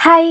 Hi,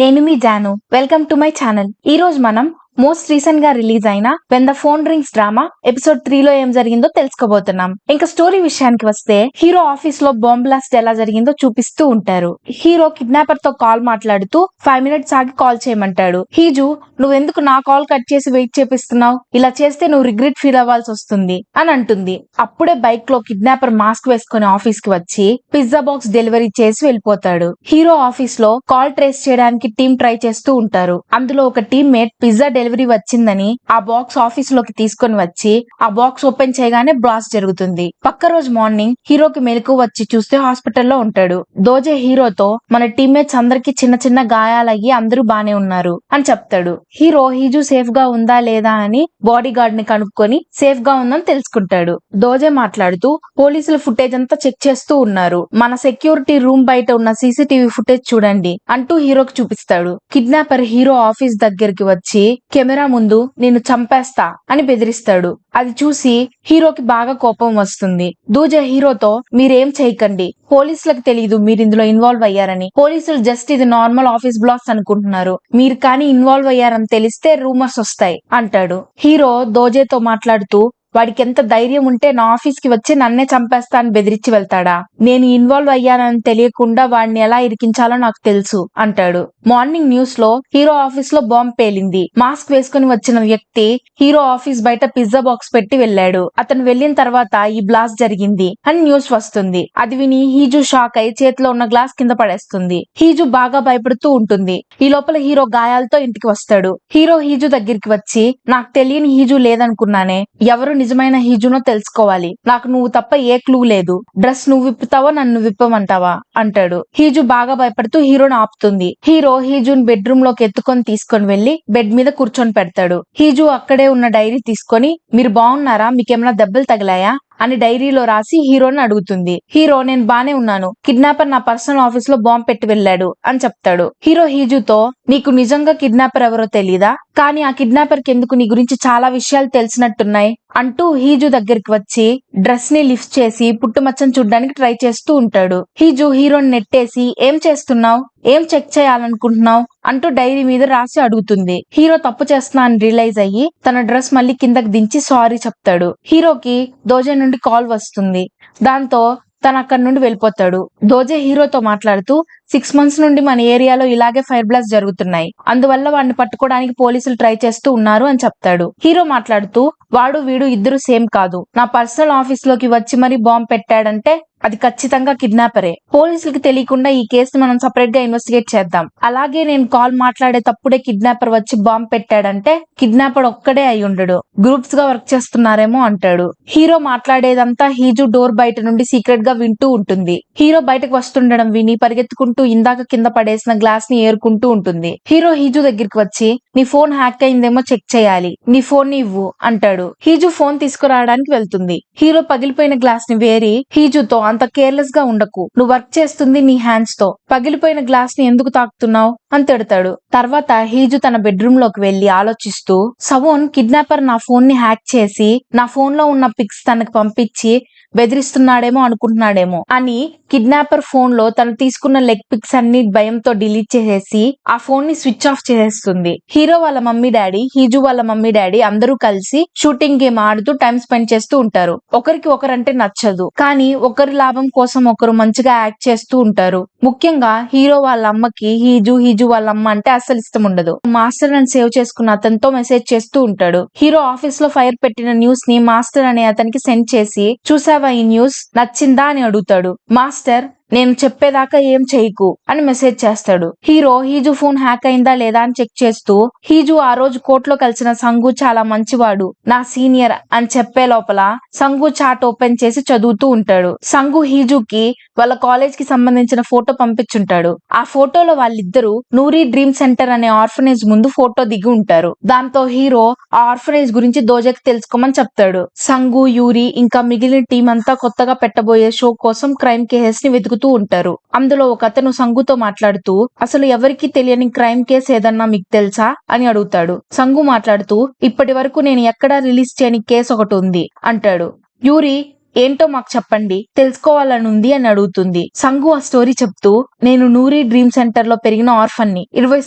నేను మీ Janu. Welcome to my channel. ఈ రోజు మనం మోస్ట్ రీసెంట్ గా రిలీజ్ అయిన when the phone rings drama episode 3 లో ఏం జరిగిందో తెలుసుకోబోతున్నాం. ఇంకా స్టోరీ విషయానికి వస్తే, హీరో ఆఫీస్ లో బాంబ్ బ్లాస్ట్ ఎలా జరిగిందో చూపిస్తూ ఉంటారు. హీరో కిడ్నాపర్ తో కాల్ మాట్లాడుతూ 5 minutes ఆగి కాల్ చేయమంటాడు. హీజు, నువ్వెందుకు నా కాల్ కట్ చేసి వెయిట్ చేపిస్తున్నావు? ఇలా చేస్తే నువ్వు రిగ్రెట్ ఫీల్ అవ్వాల్సి వస్తుంది అని అంటుంది. అప్పుడే బైక్ లో కిడ్నాపర్ మాస్క్ వేసుకుని ఆఫీస్ కి వచ్చి పిజ్జా బాక్స్ డెలివరీ చేసి వెళ్ళిపోతాడు. హీరో ఆఫీస్ లో కాల్ ట్రేస్ చేయడానికి టీం ట్రై చేస్తూ ఉంటారు. అందులో ఒక టీమ్మేట్ పిజ్జా డెలివరీ వచ్చిందని ఆ బాక్స్ ఆఫీస్ లోకి తీసుకొని వచ్చి ఆ బాక్స్ ఓపెన్ చేయగానే బ్లాస్ట్ జరుగుతుంది. పక్క రోజు మార్నింగ్ హీరోకి మెలకు వచ్చి చూస్తే హాస్పిటల్లో ఉంటాడు. దోజే హీరోతో, మన టీమ్మేట్స్ అందరికి చిన్న చిన్న గాయాలయ్యి అందరూ బానే ఉన్నారు అని చెప్తాడు. హీరో హీజు సేఫ్ గా ఉందా లేదా అని బాడీ గార్డ్ ని కనుక్కొని సేఫ్ గా ఉందని తెలుసుకుంటాడు. దోజే మాట్లాడుతూ, పోలీసుల ఫుటేజ్ అంతా చెక్ చేస్తూ ఉన్నారు, మన సెక్యూరిటీ రూమ్ బయట ఉన్న సీసీటీవీ ఫుటేజ్ చూడండి అంటూ హీరోకి చూపిస్తాడు. కిడ్నాపర్ హీరో ఆఫీస్ దగ్గరికి వచ్చి కెమెరా ముందు నిన్ను చంపేస్తా అని బెదిరిస్తాడు. అది చూసి హీరోకి బాగా కోపం వస్తుంది. దూజే హీరోతో, మీరేం చేయకండి, పోలీసులకు తెలీదు మీరు ఇందులో ఇన్వాల్వ్ అయ్యారని. పోలీసులు జస్ట్ ఇది నార్మల్ ఆఫీస్ బ్లాక్స్ అనుకుంటున్నారు, మీరు కానీ ఇన్వాల్వ్ అయ్యారని తెలిస్తే రూమర్స్ వస్తాయి అంటాడు. హీరో దోజేతో మాట్లాడుతూ, వాడికి ఎంత ధైర్యం ఉంటే నా ఆఫీస్ కి వచ్చి నన్నే చంపేస్తా అని బెదిరించి వెళ్తాడా? నేను ఇన్వాల్వ్ అయ్యానని తెలియకుండా వాడిని ఎలా ఇరికించాలో నాకు తెలుసు అంటాడు. మార్నింగ్ న్యూస్ లో హీరో ఆఫీస్ లో బాంబ్ పేలింది. మాస్క్ వేసుకుని వచ్చిన వ్యక్తి హీరో ఆఫీస్ బయట పిజ్జా బాక్స్ పెట్టి వెళ్లాడు. అతను వెళ్లిన తర్వాత ఈ బ్లాస్ట్ జరిగింది అని న్యూస్ వస్తుంది. అది విని హీజు షాక్ అయి చేతిలో ఉన్న గ్లాస్ కింద పడేస్తుంది. హీజు బాగా భయపడుతూ ఉంటుంది. ఈ లోపల హీరో గాయాలతో ఇంటికి వస్తాడు. హీరో హీజు దగ్గరికి వచ్చి, నాకు తెలియని హీజు లేదనుకున్నానే, ఎవరు నిజమైన హీజునో తెలుసుకోవాలి, నాకు నువ్వు తప్ప ఏ క్లూ లేదు, డ్రెస్ నువ్వు విప్పుతావా నన్ను విప్పమంటావా అంటాడు. హీజు బాగా భయపడుతూ హీరోని ఆపుతుంది. హీరో హీజుని బెడ్రూమ్ లోకి ఎత్తుకొని తీసుకొని వెళ్లి బెడ్ మీద కూర్చొని పెడతాడు. హీజు అక్కడే ఉన్న డైరీ తీసుకొని, మీరు బాగున్నారా, మీకేమైనా దెబ్బలు తగిలాయా అని డైరీలో రాసి హీరోని అడుగుతుంది. హీరో, నేను బానే ఉన్నాను, కిడ్నాపర్ నా పర్సనల్ ఆఫీస్ లో బాంబ్ పెట్టి వెళ్ళాడు అని చెప్తాడు. హీరో హీజుతో, నీకు నిజంగా కిడ్నాపర్ ఎవరో తెలీదా? కానీ ఆ కిడ్నాపర్ కి ఎందుకు నీ గురించి చాలా విషయాలు తెలిసినట్టున్నాయి అంటూ హీజు దగ్గరికి వచ్చి డ్రెస్ ని లిఫ్ట్ చేసి పుట్టుమచ్చని చూడ్డానికి ట్రై చేస్తూ ఉంటాడు. హీజు హీరోని నెట్టేసి, ఏం చేస్తున్నావు, ఏం చెక్ చేయాలనుకుంటున్నావు అంటూ డైరీ మీద రాసి అడుగుతుంది. హీరో తప్పు చేస్తున్నా అని రియలైజ్ అయ్యి తన డ్రెస్ మళ్ళీ కిందకి దించి సారీ చెప్తాడు. హీరోకి దోజే నుండి కాల్ వస్తుంది. దాంతో తను అక్కడి నుండి వెళ్ళిపోతాడు. దోజే హీరోతో మాట్లాడుతూ, 6 months నుండి మన ఏరియాలో ఇలాగే ఫైర్ బ్లాస్ట్ జరుగుతున్నాయి, అందువల్ల వాడిని పట్టుకోవడానికి పోలీసులు ట్రై చేస్తూ ఉన్నారు అని చెప్తాడు. హీరో మాట్లాడుతూ, వాడు వీడు ఇద్దరు సేమ్ కాదు, నా పర్సనల్ ఆఫీస్ లోకి వచ్చి మరీ బాంబ్ పెట్టాడంటే అది ఖచ్చితంగా కిడ్నాపరే. పోలీసులకు తెలియకుండా ఈ కేసుని మనం సపరేట్ గా ఇన్వెస్టిగేట్ చేద్దాం. అలాగే నేను కాల్ మాట్లాడేటప్పుడే కిడ్నాపర్ వచ్చి బాంబ్ పెట్టాడంటే కిడ్నాపర్ ఒక్కడే అయి ఉండడు, గ్రూప్స్ గా వర్క్ చేస్తున్నారేమో అంటాడు. హీరో మాట్లాడేదంతా హీజు డోర్ బయట నుండి సీక్రెట్ గా వింటూ ఉంటుంది. హీరో బయటకు వస్తుండడం విని పరిగెత్తుకుంటూ ఇందాక కింద పడేసిన గ్లాస్ ని ఏరుకుంటూ ఉంటుంది. హీరో హీజు దగ్గరికి వచ్చి, నీ ఫోన్ హ్యాక్ అయిందేమో చెక్ చేయాలి, నీ ఫోన్ ని ఇవ్వు అంటాడు. హీజు ఫోన్ తీసుకురావడానికి వెళ్తుంది. హీరో పగిలిపోయిన గ్లాస్ ని వేరి హీజుతో, అంత కేర్లెస్ గా ఉండకు, నువ్వు వర్క్ చేస్తుంది నీ హ్యాండ్స్ తో, పగిలిపోయిన గ్లాస్ ని ఎందుకు తాకుతున్నావు అని తిడతాడు. తర్వాత హీజు తన బెడ్రూమ్ లోకి వెళ్లి ఆలోచిస్తూ, సవోన్ కిడ్నాపర్ నా ఫోన్ ని హ్యాక్ చేసి నా ఫోన్ లో ఉన్న పిక్స్ తనకు పంపించి బెదిరిస్తున్నాడేమో అనుకుంటున్నాడేమో అని కిడ్నాపర్ ఫోన్ లో తను తీసుకున్న లెగ్ పిక్స్ అన్ని భయంతో డిలీట్ చేసేసి ఆ ఫోన్ ని స్విచ్ ఆఫ్ చేసేస్తుంది. హీరో వాళ్ళ మమ్మీ డాడీ, హీజు వాళ్ళ మమ్మీ డాడీ అందరూ కలిసి షూటింగ్ గేమ్ ఆడుతూ టైం స్పెండ్ చేస్తూ ఉంటారు. ఒకరికి ఒకరంటే నచ్చదు, కానీ ఒకరి లాభం కోసం ఒకరు మంచిగా యాక్ట్ చేస్తూ ఉంటారు. ముఖ్యంగా హీరో వాళ్ళ అమ్మకి హీజు వాళ్ళ అమ్మ అంటే అస్సలు ఇష్టం ఉండదు. మాస్టర్ అని సేవ్ చేసుకున్న అతనితో మెసేజ్ చేస్తూ ఉంటాడు. హీరో ఆఫీస్ లో ఫైర్ పెట్టిన న్యూస్ ని మాస్టర్ అనే అతనికి సెండ్ చేసి, చూసావా ఈ న్యూస్, నచ్చిందా అని అడుగుతాడు. మాస్టర్, నేను చెప్పేదాకా ఏం చేయకు అని మెసేజ్ చేస్తాడు. హీరో హీజు ఫోన్ హ్యాక్ అయిందా లేదా అని చెక్ చేస్తూ, హీజు ఆ రోజు కోర్టులో కలిసిన సంగు చాలా మంచివాడు, నా సీనియర్ అని చెప్పే లోపల సంగు చాట్ ఓపెన్ చేసి చదువుతూ ఉంటాడు. సంగు హీజుకి వాళ్ళ కాలేజ్ కి సంబంధించిన ఫోటో పంపించుంటాడు. ఆ ఫోటోలో వాళ్ళిద్దరూ నూరి డ్రీమ్ సెంటర్ అనే ఆర్ఫనేజ్ ముందు ఫోటో దిగి ఉంటారు. దాంతో హీరో ఆ ఆర్ఫనేజ్ గురించి దోజకి తెలుసుకోమని చెప్తాడు. సంగు, యూరి ఇంకా మిగిలిన టీం అంతా కొత్తగా పెట్టబోయే షో కోసం క్రైమ్ కేసెస్ ని వెతుకుతూ ఉంటారు. అందులో ఒక అతను సంగుతో మాట్లాడుతూ, అసలు ఎవరికి తెలియని క్రైమ్ కేసు ఏదన్నా మీకు తెలుసా అని అడుగుతాడు. సంగు మాట్లాడుతూ, ఇప్పటి వరకు నేను ఎక్కడా రిలీజ్ చేయని కేసు ఒకటి ఉంది అంటాడు. యూరి, ఏంటో మాకు చెప్పండి, తెలుసుకోవాలనుంది అని అడుగుతుంది. సంగు ఆ స్టోరీ చెప్తూ, నేను నూరి డ్రీమ్ సెంటర్ లో పెరిగిన ఆర్ఫన్ ని. 20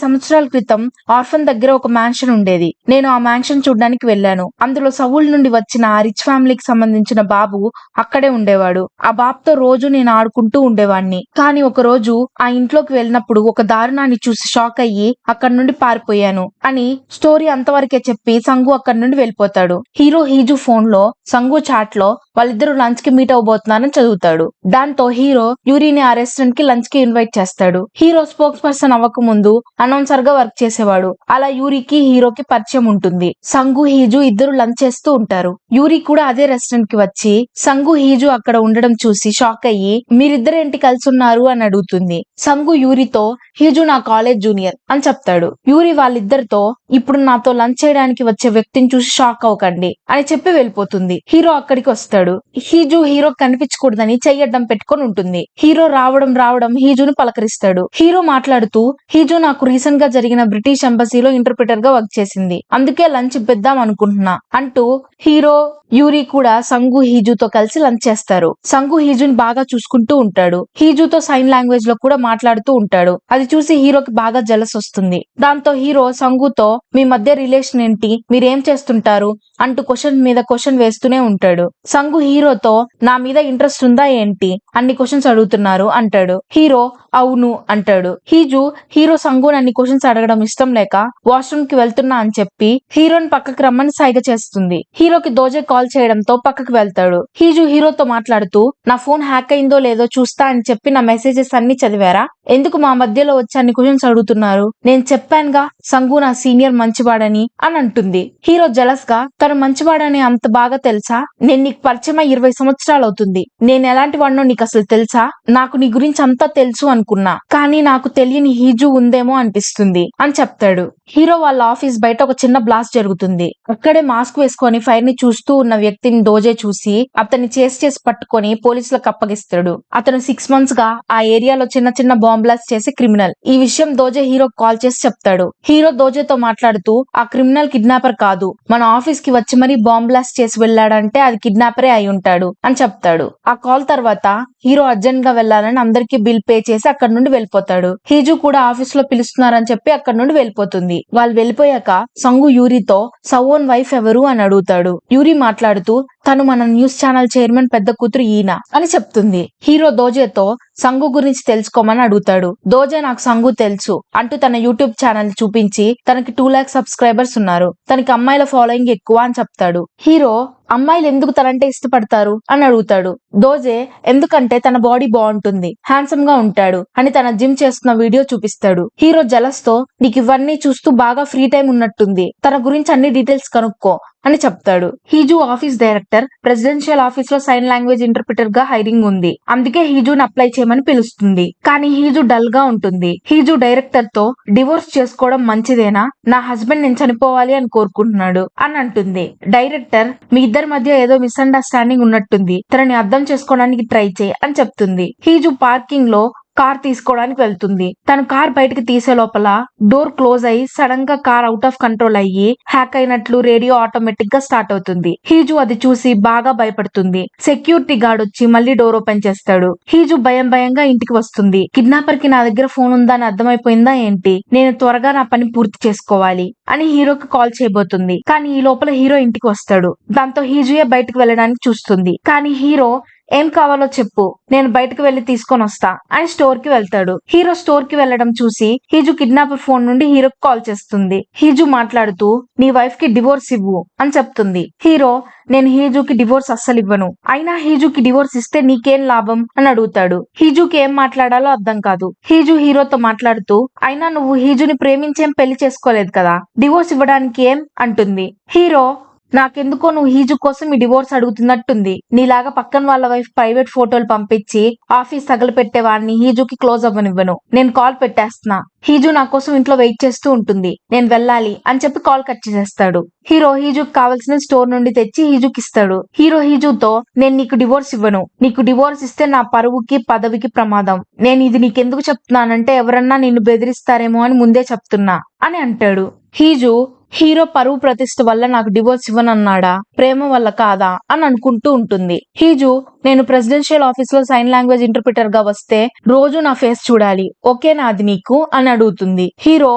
సంవత్సరాల క్రితం ఆర్ఫన్ దగ్గర ఒక మ్యాన్షన్ ఉండేది. నేను ఆ మ్యాన్షన్ చూడ్డానికి వెళ్ళాను. అందులో సౌల్ నుండి వచ్చిన ఆ రిచ్ ఫ్యామిలీకి సంబంధించిన బాబు అక్కడే ఉండేవాడు. ఆ బాబుతో రోజు నేను ఆడుకుంటూ ఉండేవాణ్ణి. కానీ ఒక రోజు ఆ ఇంట్లోకి వెళ్ళినప్పుడు ఒక దారుణాన్ని చూసి షాక్ అయ్యి అక్కడి నుండి పారిపోయాను అని స్టోరీ అంతవరకే చెప్పి సంగు అక్కడి నుండి వెళ్ళిపోతాడు. హీరో హీజు ఫోన్ లో సంగు చాట్ లో వాళ్ళిద్దరూ లంచ్ కి మీట్ అవబోతున్నారని చదువుతాడు. దాంతో హీరో యూరిని ఆ రెస్టారెంట్ కి లంచ్ కి ఇన్వైట్ చేస్తాడు. హీరో స్పోక్స్ పర్సన్ అవ్వక ముందు అనౌన్సర్ గా వర్క్ చేసేవాడు. అలా యూరికి హీరోకి పరిచయం ఉంటుంది. సంగు హీజు ఇద్దరు లంచ్ చేస్తూ ఉంటారు. యూరి కూడా అదే రెస్టారెంట్ కి వచ్చి సంగు హీజు అక్కడ ఉండడం చూసి షాక్ అయ్యి మీరిద్దరేంటి కలిసి ఉన్నారు అని అడుగుతుంది. సంగు యూరితో హీజు నా కాలేజ్ జూనియర్ అని చెప్తాడు. యూరి వాళ్ళిద్దరితో ఇప్పుడు నాతో లంచ్ చేయడానికి వచ్చే వ్యక్తిని చూసి షాక్ అవ్వకండి అని చెప్పి వెళ్ళిపోతుంది. హీరో అక్కడికి వస్తాడు. హీజు హీరో కనిపించకూడదని చెయ్యడ్డం పెట్టుకొని ఉంటుంది. హీరో రావడం హీజుని పలకరిస్తాడు. హీరో మాట్లాడుతూ హీజు నాకు రీసెంట్ గా జరిగిన బ్రిటిష్ ఎంబసీలో ఇంటర్ప్రిటర్ గా వర్క్ చేసింది, అందుకే లంచ్ ఇప్పిద్దాం అనుకుంటున్నా అంటూ హీరో యూరి కూడా సంగు హీజుతో కలిసి లంచ్ చేస్తారు. సంగు హీజుని బాగా చూసుకుంటూ ఉంటాడు. హీజుతో సైన్ లాంగ్వేజ్ లో కూడా మాట్లాడుతూ ఉంటాడు. అది చూసి హీరోకి బాగా జలస్ వస్తుంది. దాంతో హీరో సంగుతో మీ మధ్య రిలేషన్ ఏంటి, మీరేం చేస్తుంటారు అంటూ క్వశ్చన్ మీద క్వశ్చన్ వేస్తూనే ఉంటాడు. సంగు హీరోతో నా మీద ఇంట్రెస్ట్ ఉందా ఏంటి, అన్ని క్వశ్చన్స్ అడుగుతున్నారు అంటాడు. హీరో అవును అంటాడు. హీరో సంగుని అన్ని క్వశ్చన్స్ అడగడం ఇష్టం లేక వాష్రూమ్ కి వెళ్తున్నా అని చెప్పి హీరోని పక్కకి రమ్మని సైగ చేస్తుంది. హీరోకి దోజే కాల్ చేయడంతో పక్కకి వెళ్తాడు. హీరోతో మాట్లాడుతూ నా ఫోన్ హ్యాక్ అయిందో లేదో చూస్తా అని చెప్పి నా మెసేజెస్ అన్ని చదివారా, ఎందుకు మా మధ్యలో వచ్చి అన్ని క్వశ్చన్స్ అడుగుతున్నారు, నేను చెప్పానుగా సంగు నా సీనియర్ మంచివాడని అని అంటుంది. హీరో జలస్ గా తను మంచివాడని అంత బాగా తెలుసా, నేను నీకు పరిచయం 20 సంవత్సరాలు అవుతుంది, నేను ఎలాంటి వాడినో నీకు అసలు తెలుసా, నాకు నీ గురించి అంతా తెలుసు అనుకున్నా, కానీ నాకు తెలియని హీజు ఉందేమో అనిపిస్తుంది అని చెప్తాడు. హీరో వాళ్ళ ఆఫీస్ బయట ఒక చిన్న బ్లాస్ట్ జరుగుతుంది. అక్కడే మాస్క్ వేసుకొని ఫైర్ ని చూస్తూ ఉన్న వ్యక్తిని దోజే చూసి అతన్ని చేసి పట్టుకొని పోలీసులకు అప్పగిస్తాడు. అతను 6 months గా ఆ ఏరియాలో చిన్న చిన్న బాంబ్ బ్లాస్ట్ చేసే క్రిమినల్. ఈ విషయం దోజే హీరో కాల్ చేసి చెప్తాడు. హీరో దోజేతో మాట్లాడుతూ ఆ క్రిమినల్ కిడ్నాపర్ కాదు, మన ఆఫీస్ కి వచ్చి మరీ బాంబ్ బ్లాస్ట్ చేసి వెళ్ళాడంటే అది కిడ్నాపరే అయి ఉంటాడు అని చెప్తాడు. ఆ కాల్ తర్వాత హీరో అర్జెంట్ గా వెళ్లాలని అందరికి బిల్ పే చేసి అక్కడి నుండి వెళ్ళిపోతాడు. హీజు కూడా ఆఫీస్ లో పిలుస్తున్నారని చెప్పి అక్కడి నుండి వెళ్ళిపోతుంది. వాళ్ళు వెళ్ళిపోయాక సంగు యూరితో సవోన్ వైఫ్ ఎవరు అని అడుగుతాడు. యూరి మాట్లాడుతూ తను మన న్యూస్ ఛానల్ చైర్మన్ పెద్ద కూతురు ఈయన అని చెప్తుంది. హీరో దోజేతో సంగు గురించి తెలుసుకోమని అడుగుతాడు. దోజే నాకు సంగు తెలుసు అంటూ తన యూట్యూబ్ ఛానల్ చూపించి తనకి 2 lakh సబ్స్క్రైబర్స్ ఉన్నారు, తనకి అమ్మాయిల ఫాలోయింగ్ ఎక్కువ అని చెప్తాడు. హీరో అమ్మాయిలు ఎందుకు తనంటే ఇష్టపడతారు అని అడుగుతాడు. దోజే ఎందుకంటే తన బాడీ బాగుంటుంది, హ్యాండ్సమ్ గా ఉంటాడు అని తన జిమ్ చేస్తున్న వీడియో చూపిస్తాడు. హీరో జలస్ తో నీకు ఇవన్నీ చూస్తూ బాగా ఫ్రీ టైం ఉన్నట్టుంది, తన గురించి అన్ని డీటెయిల్స్ కనుక్కో అని చెప్తాడు. హీజు ఆఫీస్ డైరెక్టర్ ప్రెసిడెన్షియల్ ఆఫీస్ లో సైన్ లాంగ్వేజ్ ఇంటర్ప్రిటర్ గా హైరింగ్ ఉంది, అందుకే హీజుని అప్లై చేయమని పిలుస్తుంది. కానీ హీజు డల్ గా ఉంటుంది. హీజు డైరెక్టర్ తో డివోర్స్ చేసుకోవడం మంచిదేనా, నా హస్బెండ్ నేను చనిపోవాలి అని కోరుకుంటున్నాడు అని అంటుంది. డైరెక్టర్ మీ ఇద్దరి మధ్య ఏదో మిస్అండర్స్టాండింగ్ ఉన్నట్టుంది, తనని అర్థం చేసుకోవడానికి ట్రై చేయి అని చెప్తుంది. హీజు పార్కింగ్ లో కార్ తీసుకోవడానికి వెళ్తుంది. తను కార్ బయటకు తీసే లోపల డోర్ క్లోజ్ అయ్యి సడన్ గా కార్ అవుట్ ఆఫ్ కంట్రోల్ అయ్యి హ్యాక్ అయినట్లు రేడియో ఆటోమేటిక్ గా స్టార్ట్ అవుతుంది. హీజు అది చూసి బాగా భయపడుతుంది. సెక్యూరిటీ గార్డ్ వచ్చి మళ్ళీ డోర్ ఓపెన్ చేస్తాడు. హీజు భయంగా ఇంటికి వస్తుంది. కిడ్నాపర్ కి నా దగ్గర ఫోన్ ఉందా అని అర్థమైపోయిందా ఏంటి, నేను త్వరగా నా పని పూర్తి చేసుకోవాలి అని హీరోకి కాల్ చేయబోతుంది. కానీ ఈ లోపల హీరో ఇంటికి వస్తాడు. దాంతో హీజుయే బయటకు వెళ్ళడానికి చూస్తుంది. కానీ హీరో ఏం కావాలో చెప్పు, నేను బయటకు వెళ్లి తీసుకొని వస్తా అని స్టోర్ కి వెళ్తాడు. హీరో స్టోర్ కి వెళ్లడం చూసి హీజు కిడ్నాపర్ ఫోన్ నుండి హీరోకి కాల్ చేస్తుంది. హీజు మాట్లాడుతూ నీ వైఫ్ కి డివోర్స్ ఇవ్వు అని చెప్తుంది. హీరో నేను హీజుకి డివోర్స్ అస్సలు ఇవ్వను, అయినా హీజుకి డివోర్స్ ఇస్తే నీకేం లాభం అని అడుగుతాడు. హీజుకి ఏం మాట్లాడాలో అర్థం కాదు. హీజు హీరోతో మాట్లాడుతూ అయినా నువ్వు హీజుని ప్రేమించేం పెళ్లి చేసుకోలేదు కదా, డివోర్స్ ఇవ్వడానికి ఏం అంటుంది. హీరో నాకెందుకో నువ్వు హీజు కోసం ఈ డివోర్స్ అడుగుతున్నట్టుంది, నీలాగా పక్కన వాళ్ళ వైఫ్ ప్రైవేట్ ఫోటోలు పంపించి ఆఫీస్ తగలపెట్టేవాడిని హీజుకి క్లోజ్ అవ్వనివ్వను, నేను కాల్ పెట్టేస్తున్నా, హీజు నా కోసం ఇంట్లో వెయిట్ చేస్తూ ఉంటుంది, నేను వెళ్ళాలి అని చెప్పి కాల్ కట్ చేసేస్తాడు. హీరో హీజుకి కావాల్సిన స్టోర్ నుండి తెచ్చి హీజుకి ఇస్తాడు. హీరో హీజుతో నేను నీకు డివోర్స్ ఇవ్వను, నీకు డివోర్స్ ఇస్తే నా పరువుకి పదవికి ప్రమాదం, నేను ఇది నీకెందుకు చెప్తున్నానంటే ఎవరన్నా నిన్ను బెదిరిస్తారేమో అని ముందే చెప్తున్నా అని అంటాడు. హీజు హీరో పరువు ప్రతిష్ఠ వల్ల నాకు డివోర్స్ ఇవ్వనన్నాడా, ప్రేమ వల్ల కాదా అని అనుకుంటూ ఉంటుంది. హీజు, నేను ప్రెసిడెన్షియల్ ఆఫీస్ లో సైన్ లాంగ్వేజ్ ఇంటర్ప్రిటర్ గా వస్తే రోజు నా ఫేస్ చూడాలి, ఓకేనా అది నీకు అని అడుగుతుంది. హీరో,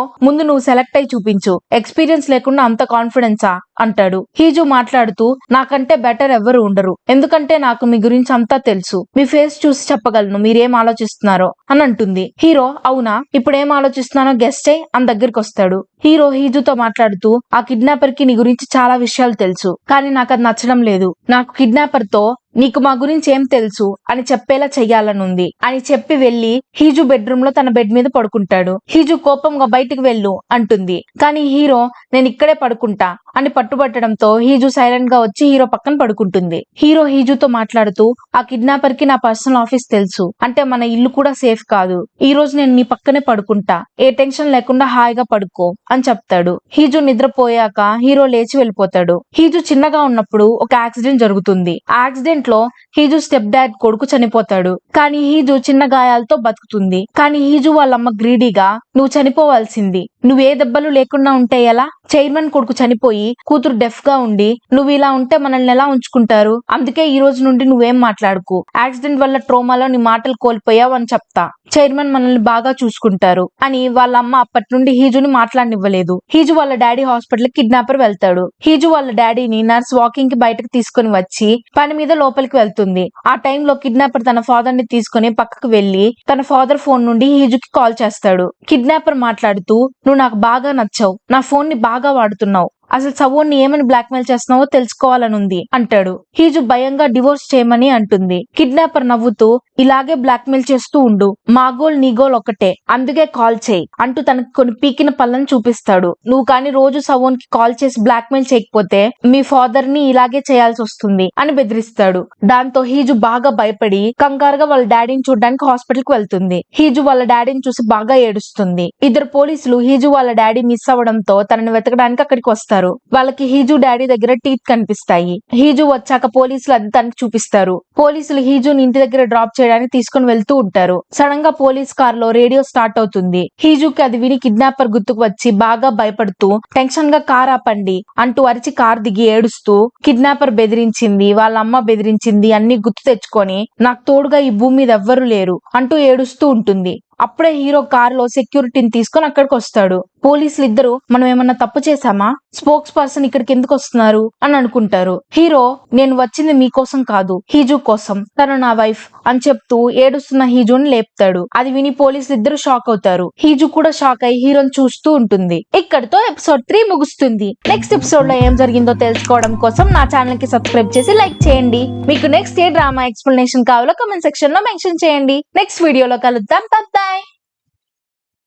ముందు నువ్వు సెలెక్ట్ అయి చూపించు, ఎక్స్పీరియన్స్ లేకుండా అంత కాన్ఫిడెన్సా అంటాడు. హీజు మాట్లాడుతూ, నాకంటే బెటర్ ఎవరు ఉండరు, ఎందుకంటే నాకు మీ గురించి అంతా తెలుసు, మీ ఫేస్ చూసి చెప్పగలను మీరేం ఆలోచిస్తున్నారో అని అంటుంది. హీరో, అవునా, ఇప్పుడు ఏం ఆలోచిస్తున్నానో గెస్ట్ అయ్యి అని దగ్గరికి వస్తాడు. హీరో హీజుతో మాట్లాడుతూ, ఆ కిడ్నాపర్ కి నీ గురించి చాలా విషయాలు తెలుసు, కానీ నాకు అది నచ్చడం లేదు. నాకు కిడ్నాపర్ తో నీకు మా గురించి ఏం తెలుసు అని చెప్పేలా చెయ్యాలనుంది అని చెప్పి వెళ్లి హీజు బెడ్రూమ్ లో తన బెడ్ మీద పడుకుంటాడు. హీజు కోపంగా బయటికి వెళ్ళు అంటుంది, కానీ హీరో నేను ఇక్కడే పడుకుంటా అని పట్టుబట్టడంతో హీజు సైలెంట్ గా వచ్చి హీరో పక్కన పడుకుంటుంది. హీరో హీజుతో మాట్లాడుతూ, ఆ కిడ్నాపర్ కి నా పర్సనల్ ఆఫీస్ తెలుసు, అంటే మన ఇల్లు కూడా సేఫ్ కాదు, ఈ రోజు నేను నీ పక్కనే పడుకుంటా, ఏ టెన్షన్ లేకుండా హాయిగా పడుకో అని చెప్తాడు. హీజు నిద్రపోయాక హీరో లేచి వెళ్ళిపోతాడు. హీజు చిన్నగా ఉన్నప్పుడు ఒక యాక్సిడెంట్ జరుగుతుంది. ఆ యాక్సిడెంట్ లో హీజు స్టెప్ డాడ్ కొడుకు చనిపోతాడు, కానీ హీజు చిన్న గాయాలతో బతుకుతుంది. కానీ హీజు వాళ్ళమ్మ గ్రీడీగా, నువ్వు చనిపోవాల్సింది, నువ్వే దెబ్బలు లేకుండా ఉంటే ఎలా, చైర్మన్ కొడుకు చనిపోయి కూతురు డెఫ్ గా ఉండి నువ్వు ఇలా ఉంటే మనల్ని ఎలా ఉంచుకుంటారు, అందుకే ఈ రోజు నుండి నువ్వేం మాట్లాడుకు, యాక్సిడెంట్ వల్ల ట్రోమాలో నీ మాటలు కోల్పోయావు అని చెప్తా, చైర్మన్ మనల్ని బాగా చూసుకుంటారు అని వాళ్ళ అమ్మ అప్పటి నుండి హీజుని మాట్లాడనివ్వలేదు. హీజు వాళ్ళ డాడీ హాస్పిటల్ కిడ్నాపర్ వెళ్తాడు. హీజు వాళ్ళ డాడీని నర్స్ వాకింగ్ కి బయటకు తీసుకుని వచ్చి పని మీద లోపలికి వెళ్తుంది. ఆ టైంలో కిడ్నాపర్ తన ఫాదర్ ని తీసుకుని పక్కకు వెళ్లి తన ఫాదర్ ఫోన్ నుండి హీజుకి కాల్ చేస్తాడు. కిడ్నాపర్ మాట్లాడుతూ, నువ్వు నాకు బాగా నచ్చావు, నా ఫోన్ ని బాగా వాడుతున్నావు, అసలు సవోన్ని ఏమని బ్లాక్మెయిల్ చేస్తున్నావో తెలుసుకోవాలనుంది అంటాడు. హీజు భయంగా డివోర్స్ చేయమని అంటుంది. కిడ్నాపర్ నవ్వుతూ, ఇలాగే బ్లాక్మెయిల్ చేస్తూ ఉండు, మా గోల్ నీ గోల్ ఒకటే, అందుకే కాల్ చేయి అంటూ తనకు కొన్ని పీకిన పళ్ళను చూపిస్తాడు. నువ్వు కానీ రోజు సవోన్ కి కాల్ చేసి బ్లాక్మెయిల్ చేయకపోతే మీ ఫాదర్ ని ఇలాగే చేయాల్సి వస్తుంది అని బెదిరిస్తాడు. దాంతో హీజు బాగా భయపడి కంగారుగా వాళ్ళ డాడీని చూడడానికి హాస్పిటల్ కి వెళ్తుంది. హీజు వాళ్ళ డాడీని చూసి బాగా ఏడుస్తుంది. ఇద్దరు పోలీసులు హీజు వాళ్ళ డాడీ మిస్ అవ్వడంతో తనని వెతకడానికి అక్కడికి వస్తారు. వాళ్ళకి హీజు డాడీ దగ్గర టీత్ కనిపిస్తాయి. హీజు వచ్చాక పోలీసులు అది తనకి చూపిస్తారు. పోలీసులు హీజుని ఇంటి దగ్గర డ్రాప్ చేయడానికి తీసుకుని వెళ్తూ ఉంటారు. సడన్ గా పోలీస్ కార్ లో రేడియో స్టార్ట్ అవుతుంది. హీజుకి అది విని కిడ్నాపర్ గుర్తుకు వచ్చి బాగా భయపడుతూ, టెన్షన్ గా కార్ ఆపండి అంటూ అరిచి కార్ దిగి ఏడుస్తూ, కిడ్నాపర్ బెదిరించింది, వాళ్ళ అమ్మ బెదిరించింది అన్ని గుర్తు తెచ్చుకొని నాకు తోడుగా ఈ భూమి మీద ఎవ్వరూ లేరు అంటూ ఏడుస్తూ ఉంటుంది. అప్పుడే హీరో కారులో సెక్యూరిటీని తీసుకొని అక్కడికి వస్తాడు. పోలీసులు ఇద్దరు మనం ఏమన్నా తప్పు చేశామా, స్పోక్స్ పర్సన్ ఇక్కడికి ఎందుకు వస్తున్నారు అని అనుకుంటారు. హీరో, నేను వచ్చింది మీకోసం కాదు, హీజు కోసం, తను నా వైఫ్ అని చెప్తూ ఏడుస్తున్న హీజుని లేపుతాడు. అది విని పోలీసులు ఇద్దరు షాక్ అవుతారు. హీజు కూడా షాక్ అయి హీరోని చూస్తూ ఉంటుంది. ఇక్కడితో ఎపిసోడ్ 3 ముగుస్తుంది. నెక్స్ట్ ఎపిసోడ్ లో ఏం జరిగిందో తెలుసుకోవడం కోసం నా ఛానల్ కి సబ్స్క్రైబ్ చేసి లైక్ చేయండి. మీకు నెక్స్ట్ ఏ డ్రామా ఎక్స్ప్లెనేషన్ కావాలో కామెంట్ సెక్షన్ లో మెన్షన్ చేయండి. నెక్స్ట్ వీడియోలో కలుద్దాం.